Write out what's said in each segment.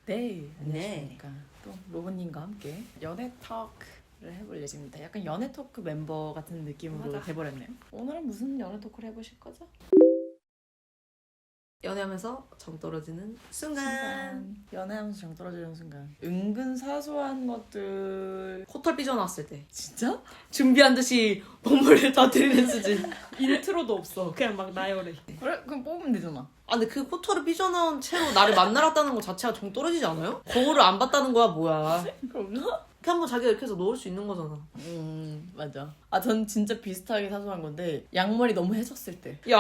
네, 안녕하십니까. 또 로봇님과 함께 연애 토크를 해볼 예정입니다. 약간 연애 토크 멤버 같은 느낌으로 맞아. 돼버렸네요. 오늘은 무슨 연애 토크를 해보실 거죠? 연애하면서 정 떨어지는 순간. 연애하면서 정 떨어지는 순간. 은근 사소한 것들. 코털 삐져나왔을 때 진짜? 준비한 듯이 본물을 다 들이는 수준. 인트로도 없어. 그냥 막 나열해. 그래? 그럼 뽑으면 되잖아. 아 근데 그 코털을 삐져나온 채로 나를 만나랐다는 것 자체가 정 떨어지지 않아요? 거울을 안 봤다는 거야 뭐야. 그럼요? 이렇게 한번 자기가 이렇게 해서 놓을 수 있는 거잖아. 맞아. 아, 전 진짜 비슷하게 사소한 건데 양머리 너무 해졌을 때. 야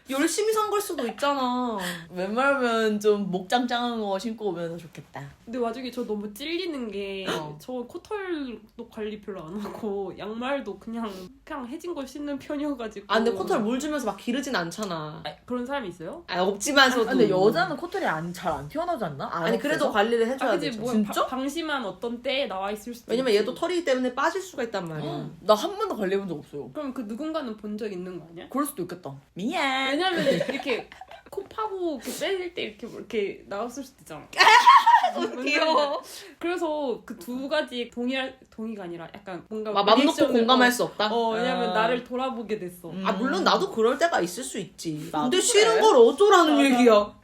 열심히 산 걸 수도 있잖아. 웬만하면 좀 목짱짱한 거 신고 오면 더 좋겠다. 근데 와중에 저 너무 찔리는 게 저 어. 코털도 관리 별로 안 하고 양말도 그냥 해진 걸 신는 편이어가지고. 아 근데 코털 물 주면서 막 기르진 않잖아. 그런 사람이 있어요? 아 없지만서도. 근데 여자는 코털이 잘 안 튀어나오지 않나? 아니 그래도 관리를 해줘야 그치 되죠. 뭐 진짜? 방심한 어떤 때에 나와 있을 수도. 왜냐면 있지. 얘도 털이기 때문에 빠질 수가 있단 말이야. 나 한 번도 관리해본 적 없어요. 그럼 그 누군가는 본 적 있는 거 아니야? 그럴 수도 있겠다. 미안. 왜냐면 이렇게 코 파고 이렇게 빼릴 때 이렇게 나왔을 수도 있잖아. 귀여워. 그래서 그 두 가지 동의가 아니라 약간 뭔가 맘 놓고 리액션을- 공감할 수 없다? 왜냐면 아. 나를 돌아보게 됐어. 아 물론 나도 그럴 때가 있을 수 있지. 나도 근데 그래. 싫은 걸 어쩌라는 맞아. 얘기야.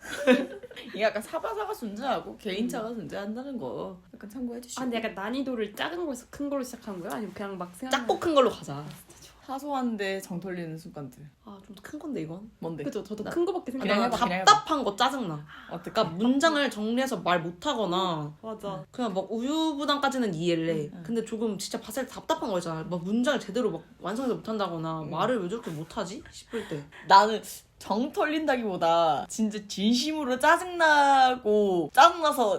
이게 약간 사바사가 존재하고 개인차가 존재한다는 거 약간 참고해주시고. 아 근데 약간 난이도를 작은 거에서 큰 걸로 시작한 거야? 아니면 그냥 막 작고 큰 걸로 가자. 사소한데 정 털리는 순간들. 아 좀 큰 건데 이건. 뭔데? 그죠? 저도 나- 큰 거밖에 생각 그냥 안 해봐, 나. 그냥 해봐. 답답한 거 짜증나. 어떡해? 그러니까 문장을 정리해서 말 못하거나 맞아. 그냥 막 우유부단까지는 이해를 해. 응. 근데 조금 진짜 봤을 때 답답한 거 있잖아. 막 문장을 제대로 막 완성해서 못한다거나 말을 왜 저렇게 못하지? 싶을 때. 나는 정 털린다기보다 진짜 진심으로 짜증나서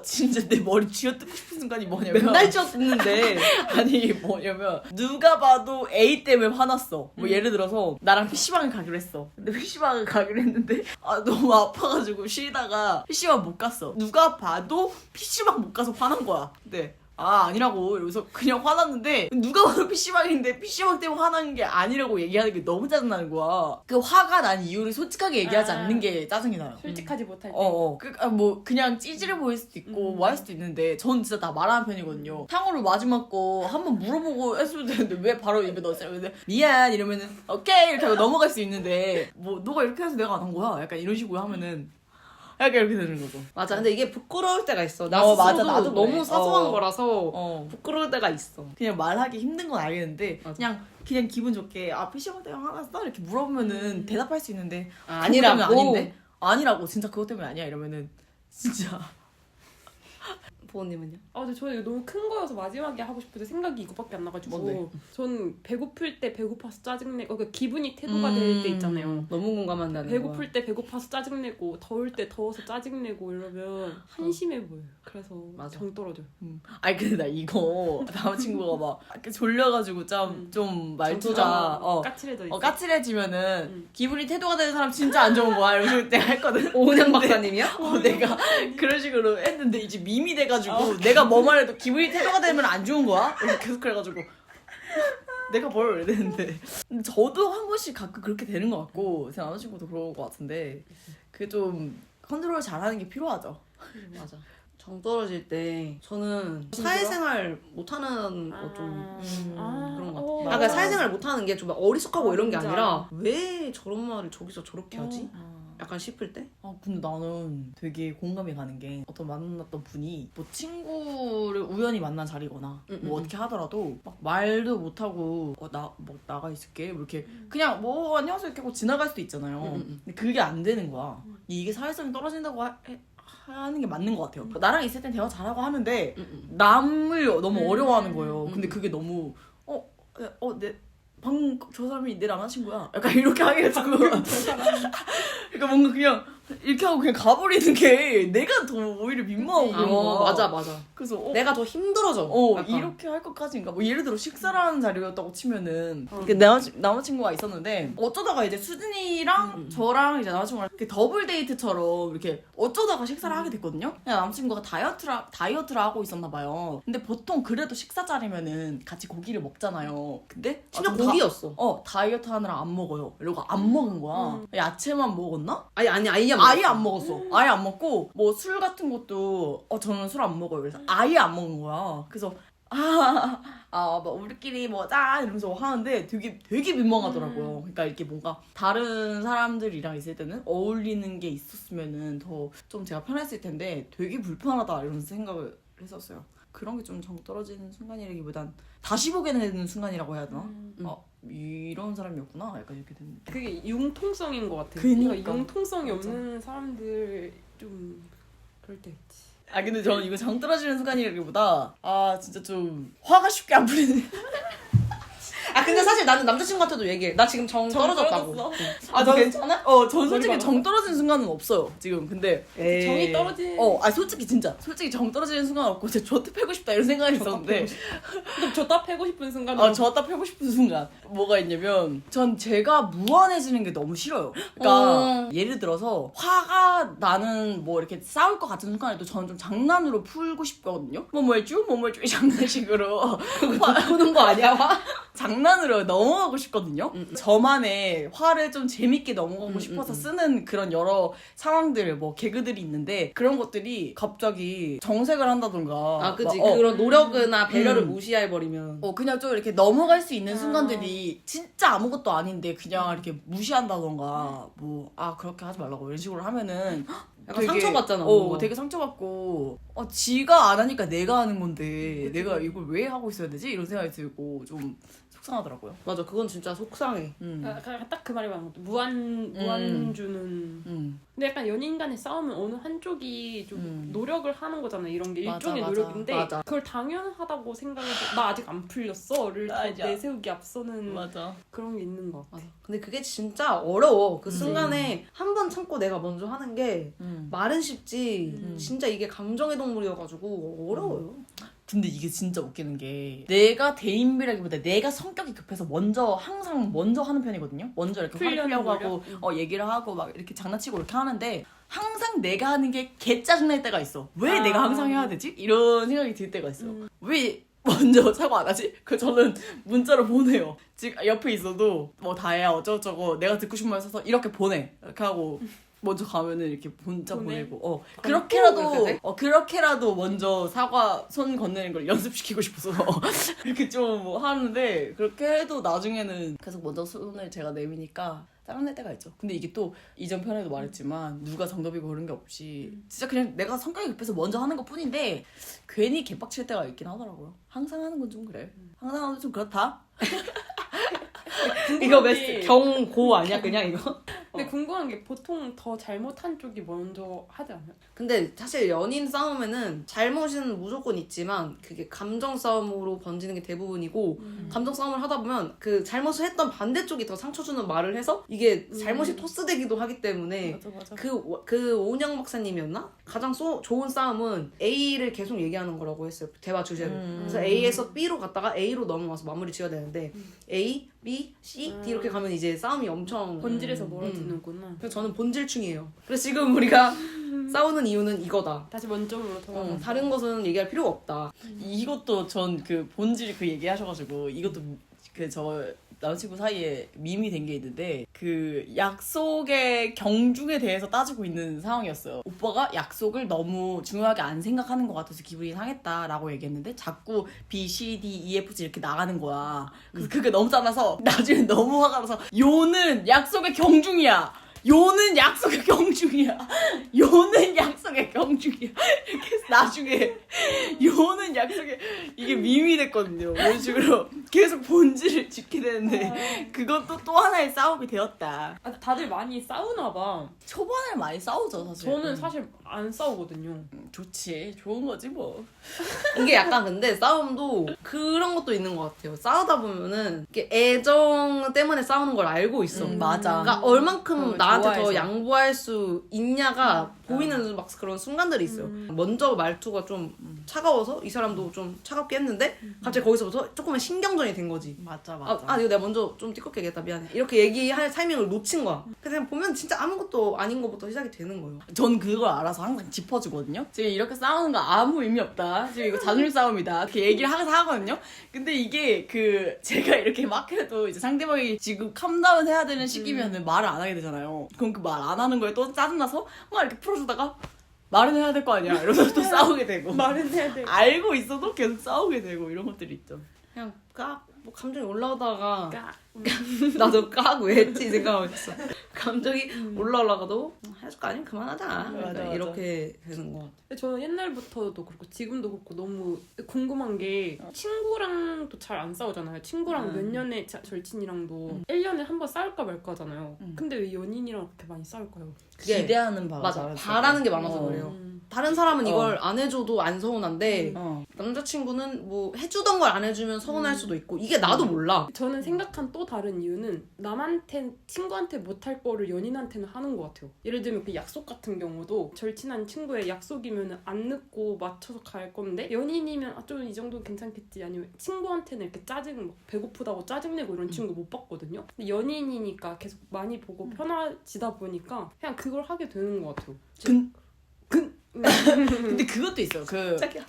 진짜 내 머리 쥐어뜯고 싶은 순간이 뭐냐면 맨날 쥐어뜯는데. 아니 뭐냐면 누가 봐도 A 때문에 화났어. 뭐 예를 들어서 나랑 PC방을 가기로 했어. 근데 PC방을 가기로 했는데 너무 아파가지고 쉬다가 PC방 못 갔어. 누가 봐도 PC방 못 가서 화난 거야. 근데 아니라고 이러면서 그냥 화났는데 누가 봐도 PC방인데 PC방 때문에 화난 게 아니라고 얘기하는 게 너무 짜증나는 거야. 그 화가 난 이유를 솔직하게 얘기하지 않는 게 짜증이 나요. 솔직하지 못할 때. 뭐 그냥 찌질해 보일 수도 있고 뭐 할 수도 있는데 전 진짜 다 말하는 편이거든요. 탕후루 마지막 거 한번 물어보고 했으면 되는데 왜 바로 입에 넣었어요? 근데 미안 이러면은 오케이 이렇게 하고 넘어갈 수 있는데 뭐 너가 이렇게 해서 내가 안 한 거야? 약간 이런 식으로 하면은 약간 이렇게 되는 거죠. 맞아. 근데 이게 부끄러울 때가 있어. 나 맞아. 스스로도 나도 너무 그래. 사소한 거라서 어. 부끄러울 때가 있어. 그냥 말하기 힘든 건 알겠는데 맞아. 그냥 기분 좋게 PC방 때문에 화났어? 이렇게 물어보면은 대답할 수 있는데 그것 아니라고. 때문에 아닌데? 아니라고 진짜 그것 때문에 아니야 이러면은 진짜 부모님은요? 근데 저는 이거 너무 큰 거여서 마지막에 하고 싶은데 생각이 이거밖에 안 나가지고. 뭔데? 전 배고플 때 배고파서 짜증내고 그러니까 기분이 태도가 될 때 있잖아요. 너무 공감한다는 배고플 때 배고파서 짜증내고 더울 때 더워서 짜증내고 이러면 한심해 보여요. 그래서 맞아. 정 떨어져요. 아니 근데 나 이거 남자친구가 막 이렇게 졸려가지고 좀 말투가 까칠해져 있어. 까칠해지면은 기분이 태도가 되는 사람 진짜 안 좋은 거야 이런 식으로 내가 했거든. 오은영 박사님이야? 내가 그런 식으로 했는데 이제 밈이 돼가지고 내가 뭐 말해도 기분이 태도가 되면 안 좋은 거야? 이렇게 계속 그래가지고 내가 뭘 이랬는데 근데 저도 한 번씩 가끔 그렇게 되는 것 같고 제 남자친구도 그런 것 같은데 그게 좀 컨트롤 잘하는 게 필요하죠. 맞아. 정 떨어질 때 저는 사회생활 못하는 거 좀 그런 것 같아. 맞아. 그러니까 사회생활 못하는 게 좀 어리숙하고 이런 게 뭔지 아니라 왜 저런 말을 저기서 저렇게 하지? 어. 약간 싶을 때? 근데 나는 되게 공감이 가는 게 어떤 만났던 분이 뭐 친구를 우연히 만난 자리거나 뭐 어떻게 하더라도 막 말도 못하고 뭐 나가 있을게 뭐 이렇게 그냥 뭐 안녕하세요 이렇게 하고 지나갈 수도 있잖아요. 근데 그게 안 되는 거야. 이게 사회성이 떨어진다고 하는 게 맞는 것 같아요. 나랑 있을 땐 대화 잘하고 하는데 남을 너무 어려워하는 거예요. 근데 그게 너무 방금 저 사람이 내 남자친구야. 약간 이렇게 하게 해가지고 그러니까 뭔가 그냥 이렇게 하고 그냥 가버리는 게 내가 더 오히려 민망한 거야. 맞아. 그래서 내가 더 힘들어져. 약간. 이렇게 할 것까지인가? 뭐 예를 들어 식사를 하는 자리였다고 치면은 어. 남자친구가 있었는데 어쩌다가 이제 수진이랑 저랑 이제 남자친구랑 이렇게 더블 데이트처럼 이렇게 어쩌다가 식사를 하게 됐거든요. 그냥 남자친구가 다이어트를 하고 있었나 봐요. 근데 보통 그래도 식사 자리면은 같이 고기를 먹잖아요. 근데 진짜 좀 고기였어. 다이어트 하느라 안 먹어요. 이러고 안 먹은 거야. 야채만 먹었나? 아니 아예 먹었어. 아예 안 먹었어. 아예 안 먹고 뭐 술 같은 것도 저는 술 안 먹어요. 그래서 아예 안 먹은 거야. 그래서 뭐 우리끼리 뭐 짠 이러면서 하는데 되게 민망하더라고요. 그러니까 이렇게 뭔가 다른 사람들이랑 있을 때는 어울리는 게 있었으면은 더 좀 제가 편했을 텐데 되게 불편하다 이런 생각을 했었어요. 그런 게 좀 정 떨어지는 순간이라기보단 다시 보게 되는 순간이라고 해야 되나? 이런 사람이었구나. 약간 이렇게 됐는데. 그게 융통성인 것 같아요. 그러니까. 융통성이 맞아. 없는 사람들 좀 그럴 때 있지. 근데 저는 이거 정 떨어지는 순간이라기보다 진짜 좀 화가 쉽게 안 풀리는. 근데 사실 나는 남자친구한테도 얘기해. 나 지금 정 떨어졌다고. 너 괜찮아? 전 솔직히 정 떨어지는 순간은 없어요 지금. 근데 정이 떨어진. 솔직히 진짜 솔직히 정 떨어지는 순간 없고 진짜 저한테 패고 싶다 이런 생각이 있었는데 그럼 저다 패고 싶은 순간. 저한테 패고 싶은 순간 뭐가 있냐면 전 제가 무한해지는 게 너무 싫어요. 그러니까 예를 들어서 화가 나는 뭐 이렇게 싸울 것 같은 순간에도 저는 좀 장난으로 풀고 싶거든요. 뭐 해줘 이 장난식으로 푸는 거 아니야, 화? 장난으로 넘어가고 싶거든요. 저만의 화를 좀 재밌게 넘어가고 싶어서 쓰는 그런 여러 상황들, 뭐 개그들이 있는데 그런 것들이 갑자기 정색을 한다던가. 그치. 막, 그런 노력이나 배려를 무시해버리면. 그냥 좀 이렇게 넘어갈 수 있는 순간들이 진짜 아무것도 아닌데 그냥 이렇게 무시한다던가 그렇게 하지 말라고 이런 식으로 하면은 약간 상처받잖아. 되게 상처받고 지가 안 하니까 내가 하는 건데 내가 이걸 왜 하고 있어야 되지? 이런 생각이 들고 좀 속상하더라고요. 맞아, 그건 진짜 속상해. 딱 그 말이 맞는 것 같아. 무한주는. 근데 약간 연인 간의 싸움은 어느 한쪽이 좀 노력을 하는 거잖아. 이런 게 맞아, 일종의 맞아. 노력인데 맞아. 그걸 당연하다고 생각해서 나 아직 안 풀렸어를 더 맞아. 내세우기 앞서는 맞아. 그런 게 있는 것 같아. 맞아. 근데 그게 진짜 어려워. 그 순간에 한 번 참고 내가 먼저 하는 게 말은 쉽지. 진짜 이게 감정의 동물이어가지고 어려워요. 근데 이게 진짜 웃기는 게 내가 대인배라기보다 내가 성격이 급해서 항상 먼저 하는 편이거든요. 먼저 이렇게 화를 풀려고 하고 얘기를 하고 막 이렇게 장난치고 이렇게 하는데 항상 내가 하는 게 개 짜증날 때가 있어. 왜 내가 항상 해야 되지? 이런 생각이 들 때가 있어. 왜 먼저 사과 안 하지? 저는 문자로 보내요. 지금 옆에 있어도 뭐 다혜야 어쩌고저쩌고 내가 듣고 싶은 말 써서 이렇게 보내. 이렇게 하고 먼저 가면은 이렇게 문자 보내고 그렇게라도 먼저 사과 손 건네는 걸 연습시키고 싶어서 그렇게 좀 하는데 그렇게 해도 나중에는 계속 먼저 손을 제가 내미니까 짜증날 때가 있죠. 근데 이게 또 이전 편에도 말했지만 누가 정답이고 그런 게 없이 진짜 그냥 내가 성격이 급해서 먼저 하는 것 뿐인데 괜히 개빡칠 때가 있긴 하더라고요. 항상 하는 건 좀 그래. 항상 하는 건 좀 그렇다. 이거 왜 경고 아니야, 그냥 이거? 근데 궁금한 게 보통 더 잘못한 쪽이 먼저 하지 않아요? 근데 사실 연인 싸움에는 잘못은 무조건 있지만 그게 감정 싸움으로 번지는 게 대부분이고 감정 싸움을 하다 보면 그 잘못을 했던 반대쪽이 더 상처 주는 말을 해서 이게 잘못이 토스되기도 하기 때문에 맞아. 그 오은영 박사님이었나? 가장 좋은 싸움은 A를 계속 얘기하는 거라고 했어요. 대화 주제를. 그래서 A에서 B로 갔다가 A로 넘어와서 마무리 지어야 되는데 A, B, C, D 이렇게 가면 이제 싸움이 엄청 본질에서 멀어지는구나. 그래서 저는 본질충이에요. 그래서 지금 우리가 싸우는 이유는 이거다. 다시 원점으로 돌아가. 다른 것은 얘기할 필요가 없다. 이것도 전 그 본질 그 얘기하셔가지고 이것도 그 저 남자친구 사이에 밈이 된 게 있는데 그 약속의 경중에 대해서 따지고 있는 상황이었어요. 오빠가 약속을 너무 중요하게 안 생각하는 것 같아서 기분이 상했다라고 얘기했는데 자꾸 B, C, D, E, F, G 이렇게 나가는 거야. 그래서 그게 너무 짜나서 나중에 너무 화가 나서 요는 약속의 경중이야. 요는 약속의 경중이야. 요는 약속의 경중이야. 이렇게 해서 나중에 요는 약속의 이게 밈이 됐거든요. 이런 식으로 계속 본질을 지키게 되는데 그것도 또 하나의 싸움이 되었다. 다들 많이 싸우나 봐. 초반에 많이 싸우죠 사실. 저는 사실 안 싸우거든요. 좋지. 좋은 거지 뭐. 이게 약간 근데 싸움도 그런 것도 있는 것 같아요. 싸우다 보면은 이게 애정 때문에 싸우는 걸 알고 있어. 맞아. 그러니까 얼만큼 나한테 더 좋아해서. 양보할 수 있냐가 보이는 막 그런 순간들이 있어요. 먼저 말투가 좀 차가워서 이 사람도 좀 차갑게 했는데 갑자기 거기서부터 조금은 신경전이 된 거지. 맞아 이거 내가 먼저 좀 띠껍게 얘기했다 미안해. 이렇게 얘기할 타이밍을 놓친 거야. 그냥 보면 진짜 아무것도 아닌 것부터 시작이 되는 거예요. 전 그걸 알아서 항상 짚어주거든요. 지금 이렇게 싸우는 거 아무 의미 없다. 지금 이거 자존심 싸움이다. 이렇게 얘기를 항상 하거든요. 근데 이게 제가 이렇게 막 해도 이제 상대방이 지금 캄다운 해야 되는 시기면은 말을 안 하게 되잖아요. 그럼 그 말 안 하는 거에 또 짜증나서 막 이렇게 풀어주다가 말은 해야 될 거 아니야. 이러면서 또 싸우게 되고. 말은 해야 돼. 알고 있어도 계속 싸우게 되고 이런 것들이 있죠. 그냥 뭐 감정이 올라오다가 그러니까 나도 왜 했지 이 생각을 했어. 감정이 올라오다가도 해줄 거 아니면 그만하자. 맞아. 이렇게 되는 거 같아. 근데 저는 옛날부터도 그렇고 지금도 그렇고 너무 궁금한 게 친구랑도 잘 안 싸우잖아요. 친구랑 몇 년에 절친이랑도 1년에 한 번 싸울까 말까잖아요. 근데 왜 연인이랑 그렇게 많이 싸울까요? 그게 기대하는 바가 맞아. 다르죠. 바라는 게 많아서 그래요. 다른 사람은 이걸 안 해줘도 안 서운한데 남자친구는 뭐 해주던 걸 안 해주면 서운할 수도 있고 이게 나도 몰라. 저는 생각한 또 다른 이유는 친구한테 못할 거를 연인한테는 하는 것 같아요. 예를 들면 그 약속 같은 경우도 절친한 친구의 약속이면 안 늦고 맞춰서 갈 건데 연인이면 좀 이 정도는 괜찮겠지. 아니면 친구한테는 이렇게 막 배고프다고 짜증내고 이런 친구 못 봤거든요. 근데 연인이니까 계속 많이 보고 편해지다 보니까 그냥 그걸 하게 되는 것 같아요. 근데 그것도 있어요.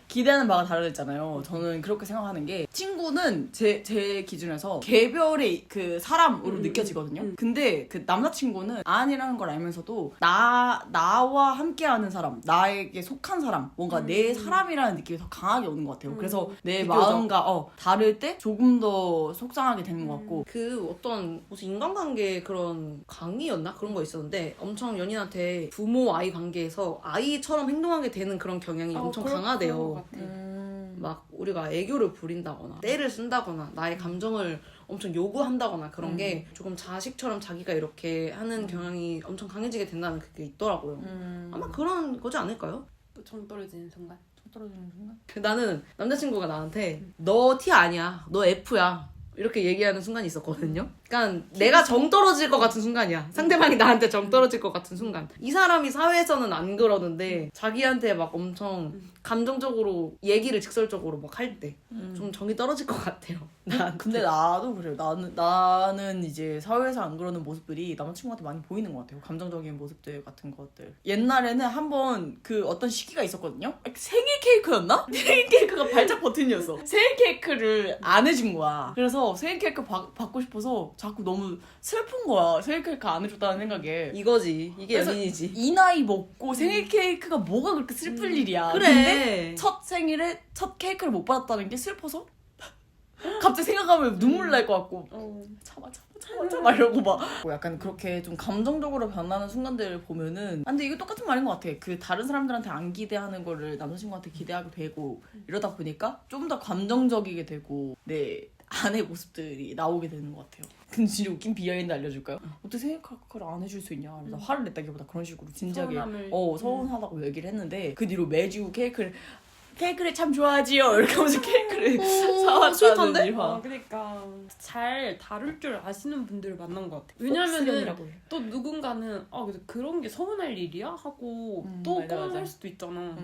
기대하는 바가 다르잖아요. 저는 그렇게 생각하는 게 친구는 제 기준에서 개별의 그 사람으로 느껴지거든요. 근데 그 남자친구는 아니라는 걸 알면서도 나와 함께하는 사람, 나에게 속한 사람, 뭔가 내 사람이라는 느낌이 더 강하게 오는 것 같아요. 그래서 내 비교적. 마음과 다를 때 조금 더 속상하게 되는 것 같고. 그 어떤 무슨 인간관계 그런 강의였나 그런 거 있었는데 엄청 연인한테 부모 아이 관계에서 아이처럼 행동하게 되는 그런 경향이 엄청 강하대요. 막 우리가 애교를 부린다거나 때를 쓴다거나 나의 감정을 엄청 요구한다거나 그런 게 조금 자식처럼 자기가 이렇게 하는 경향이 엄청 강해지게 된다는 그게 있더라고요. 아마 그런 거지 않을까요? 또 정 떨어지는 순간. 떨어지는 순간? 나는 남자친구가 나한테 너 T 아니야, 너 F야 이렇게 얘기하는 순간이 있었거든요. 그러니까 내가 정 떨어질 것 같은 순간이야. 상대방이 나한테 정 떨어질 것 같은 순간. 이 사람이 사회에서는 안 그러는데 자기한테 막 엄청 감정적으로 얘기를 직설적으로 막 할 때 좀 정이 떨어질 것 같아요. 근데 나도 그래요. 나는 이제 사회에서 안 그러는 모습들이 남자친구한테 많이 보이는 것 같아요. 감정적인 모습들 같은 것들. 옛날에는 한번 그 어떤 시기가 있었거든요. 생일 케이크였나? 생일 케이크가 발작 버튼이었어. 생일 케이크를 안 해준 거야. 그래서 생일 케이크 받고 싶어서 자꾸 너무 슬픈 거야. 생일 케이크 안 해줬다는 생각에. 이거지. 이게 연인이지. 이 나이 먹고 생일 케이크가 뭐가 그렇게 슬플 일이야. 그래. 근데 첫 생일에 첫 케이크를 못 받았다는 게 슬퍼서 갑자기 생각하면 눈물 날 것 같고 참아 이러고 막 약간 그렇게 좀 감정적으로 변하는 순간들을 보면은 근데 이거 똑같은 말인 것 같아. 그 다른 사람들한테 안 기대하는 거를 남자친구한테 기대하게 되고 이러다 보니까 좀 더 감정적이게 되고 내 아내 모습들이 나오게 되는 것 같아요. 근데 진짜 웃긴 비하인드 알려줄까요? 어떻게 생일 케이크를 안 해줄 수 있냐? 그래서 화를 냈다기보다 그런 식으로 진지하게 서운하다고 얘기를 했는데 그 뒤로 매주 케이크를 참 좋아하지요. 이렇게 하면서 케이크를 사왔다는 일화. 그러니까 잘 다룰 줄 아시는 분들을 만난 것 같아. 왜냐면은 또 누군가는 그런 게 서운할 일이야? 하고 또 꺼낼 수도 있잖아.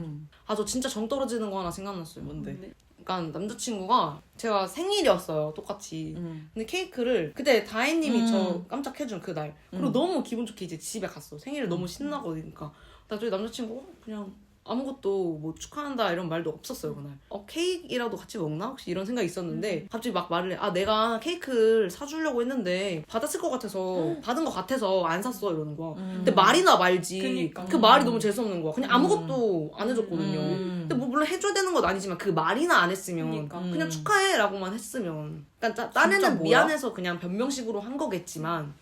저 진짜 정 떨어지는 거 하나 생각났어요. 뭔데? 그러니까 남자친구가 제가 생일이었어요. 똑같이. 근데 케이크를 그때 다혜님이 저 깜짝 해준 그날. 그리고 너무 기분 좋게 이제 집에 갔어. 생일을 너무 신나고 그러니까. 나중에 남자친구가 그냥 아무것도 뭐 축하한다 이런 말도 없었어요 그날. 케이크라도 같이 먹나? 혹시 이런 생각이 있었는데 갑자기 막 말을 해. 내가 케이크를 사주려고 했는데 받았을 것 같아서 받은 것 같아서 안 샀어 이러는 거야. 근데 말이나 말지. 그러니까. 그 말이 너무 재수없는 거야. 그냥 아무것도 안 해줬거든요. 근데 뭐 물론 해줘야 되는 건 아니지만 그 말이나 안 했으면 그러니까. 그냥 축하해라고만 했으면 그러니까 딴에는 미안해서 그냥 변명식으로 한 거겠지만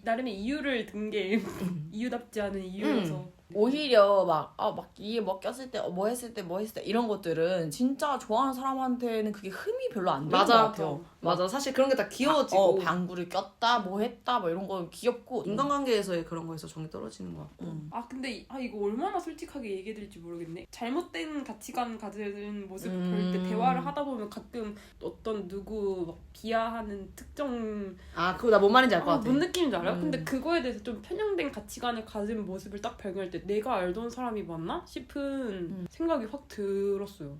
나름의 이유를 든 게 이유답지 않은 이유여서. 오히려 막 이게 뭐 꼈을 때 뭐 했을 때 이런 것들은 진짜 좋아하는 사람한테는 그게 흠이 별로 안 되는 것 같아요. 맞아. 사실 그런 게 다 귀여워지고 방구를 꼈다 뭐 했다 뭐 이런 거 귀엽고 인간관계에서의 그런 거에서 정이 떨어지는 것 같고. 근데 이거 얼마나 솔직하게 얘기해드릴지 모르겠네. 잘못된 가치관 가지는 모습을 볼 때 대화를 하다 보면 가끔 어떤 누구 막 비하하는 특정 그거 나 뭔 말인지 알 것 같아. 뭔 느낌인지 알아요? 근데 그거에 대해서 좀 편향된 가치관을 가진 모습을 딱 발견할 때 내가 알던 사람이 맞나 싶은 생각이 확 들었어요.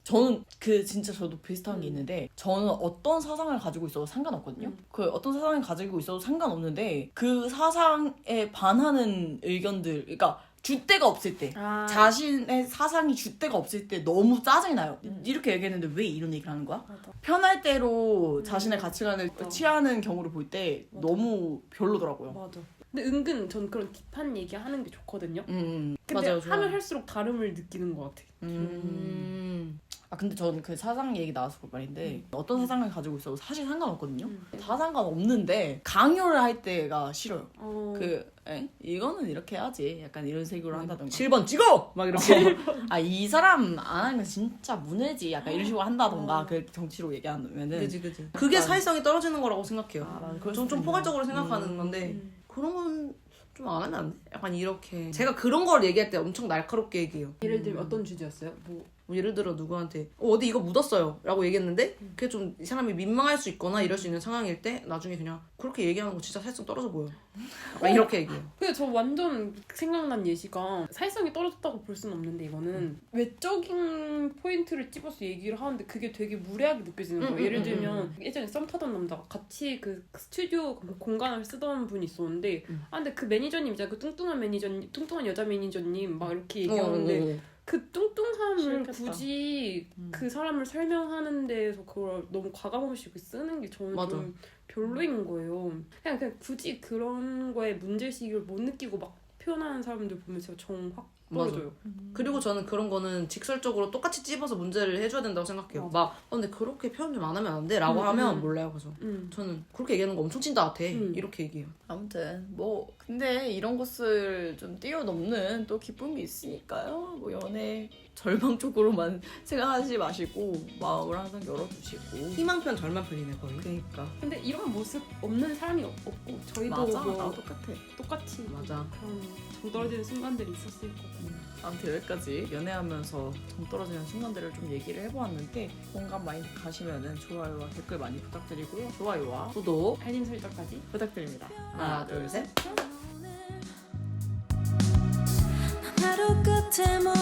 저는 진짜 저도 비슷한 게 있는데 저는 어떤 사상을 가지고 있어도 상관없거든요. 그 어떤 사상을 가지고 있어도 상관없는데 그 사상에 반하는 의견들, 그러니까 줏대가 없을 때 자신의 사상이 줏대가 없을 때 너무 짜증이 나요. 이렇게 얘기했는데 왜 이런 얘기를 하는 거야? 맞아. 편할 대로 자신의 가치관을 맞아. 취하는 경우를 볼 때 맞아. 너무 별로더라고요. 맞아. 근데 은근 전 그런 딥한 얘기 하는 게 좋거든요. 근데 맞아요, 좋아요. 하면 할수록 다름을 느끼는 것 같아. 근데 저는 그 사상 얘기 나와서 볼 말인데 어떤 사상을 가지고 있어도 사실 상관없거든요. 다 상관없는데 강요를 할 때가 싫어요. 이거는 이렇게 해야지. 약간 이런 식으로 한다던가. 7번 찍어! 막 이렇게. 이 사람 안 하면 진짜 문해지. 약간 이런 식으로 한다던가. 그 정치로 얘기하면은. 그지. 그게 사회성이 떨어지는 거라고 생각해요. 맞아. 전 좀 포괄적으로 생각하는 건데 그런 건 좀 안 하면 안 돼? 약간 이렇게. 제가 그런 걸 얘기할 때 엄청 날카롭게 얘기해요. 예를 들면 어떤 주제였어요? 뭐 예를 들어 누구한테 어디 이거 묻었어요 라고 얘기했는데 그게 좀 이 사람이 민망할 수 있거나 이럴 수 있는 상황일 때 나중에 그냥 그렇게 얘기하는 거 진짜 사회성 떨어져 보여. 약간 이렇게 얘기해요. 근데 저 완전 생각난 예시가 사회성이 떨어졌다고 볼 수는 없는데 이거는 외적인 포인트를 집어서 얘기를 하는데 그게 되게 무례하게 느껴지는 거예요. 예를 들면 예전에 썸 타던 남자가 같이 그 스튜디오 공간을 쓰던 분이 있었는데 근데 그 매니저님 있잖아요. 그 뚱뚱한 매니저님, 뚱뚱한 여자 매니저님 막 이렇게 얘기하는데 그 뚱뚱함을 싫겠다. 굳이 그 사람을 설명하는 데에서 그걸 너무 과감없이 쓰는 게 저는 맞아. 좀 별로인 거예요. 그냥 굳이 그런 거에 문제의식을 못 느끼고 막 표현하는 사람들 보면 제가 정 확 떨어져요. 그리고 저는 그런 거는 직설적으로 똑같이 찝어서 문제를 해줘야 된다고 생각해요. 막 근데 그렇게 표현 좀 안 하면 안 돼? 라고 하면 몰라요. 그래서 저는 그렇게 얘기하는 거 엄청 찐다 같아. 이렇게 얘기해요. 아무튼 근데 이런 것을 좀 뛰어넘는 또 기쁨이 있으니까요. 연애 절망 쪽으로만 생각하지 마시고 마음을 항상 열어주시고. 희망편 절망편이네 거의. 그러니까. 근데 이런 모습 없는 사람이 없고 저희도 맞아. 뭐 나도 똑같아. 똑같이 맞아. 그런 정 떨어지는 순간들이 있었을 거고. 아무튼 여기까지 연애하면서 정 떨어지는 순간들을 좀 얘기를 해보았는데 공감 많이 가시면은 좋아요와 댓글 많이 부탁드리고요. 좋아요와 구독. 알림 설정까지 부탁드립니다. 하나, 둘, 셋. 하루 끝에 멈